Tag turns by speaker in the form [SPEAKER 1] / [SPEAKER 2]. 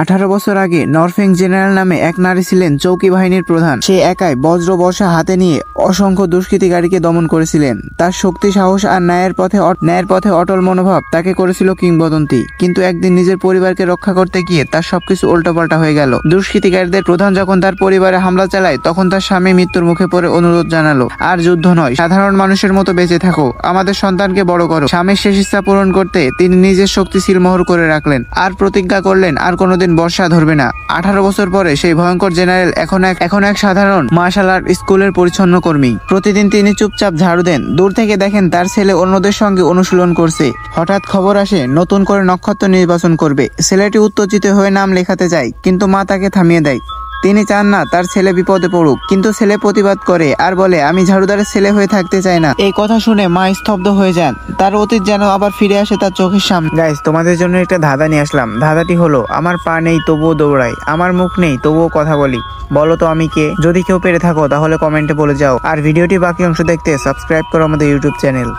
[SPEAKER 1] 18 বছর আগে নরফেং জেনারেল নামে এক নারী ছিলেন চৌকি বাহিনীর প্রধান। সে একাই বজ্র বর্ষা হাতে নিয়ে অসংখ্য দুষ্কৃতিকারীকে দমন করেছিলেন। তার শক্তি, সাহস আর ন্যায়ের পথে অটল মনোভাব তাকে করেছিল কিংবদন্তি। কিন্তু একদিন নিজের পরিবারকে রক্ষা করতে গিয়ে তার সবকিছু উল্টোপাল্টা হয়ে গেল। দুষ্কৃতিকারীদের প্রধান যখন তার পরিবারে হামলা চালায়, তখন তার স্বামী মৃত্যুর মুখে পড়ে অনুরোধ জানালো, আর যুদ্ধ নয়, সাধারণ মানুষের মতো বেঁচে থাকো, আমাদের সন্তানকে বড় করো। স্বামীর শেষ ইচ্ছা পূরণ করতে তিনি নিজের শক্তি সিলমোহর করে রাখলেন আর প্রতিজ্ঞা করলেন আর কোনোদিন বর্ষা ধরবে না। 18 বছর পরে সেই ভয়ঙ্কর জেনারেল এখন এক সাধারণ মার্শাল আর্ট স্কুলের পরিচ্ছন্ন কর্মী। প্রতিদিন তিনি চুপচাপ ঝাড়ু দেন। দূর থেকে দেখেন তার ছেলে অন্যদের সঙ্গে অনুশীলন করছে। হঠাৎ খবর আসে নতুন করে নক্ষত্র নির্বাচন করবে। ছেলেটি উত্তেজিত হয়ে নাম লেখাতে যায়, কিন্তু মা তাকে থামিয়ে দেয়। তিনি চান না তার ছেলে বিপদে পড়ুক, কিন্তু ছেলে প্রতিবাদ করে আর বলে, আমি ঝাড়ুদারের ছেলে হয়ে থাকতে চাই না। এই কথা শুনে মা স্তব্ধ হয়ে যান। তার অতীত যেন আবার ফিরে আসে তার চোখের সামনে। গাইস, তোমাদের জন্য একটা ধাঁধা নিয়ে আসলাম। ধাঁধাটি হলো, আমার পা নেই তবুও দৌড়াই, আমার মুখ নেই তবুও কথা বলি, বলো তো আমি কে? যদি কেউ পেরে থাকো তাহলে কমেন্টে বলে যাও। আর ভিডিওটি বাকি অংশ দেখতে সাবস্ক্রাইব করো আমাদের ইউটিউব চ্যানেল।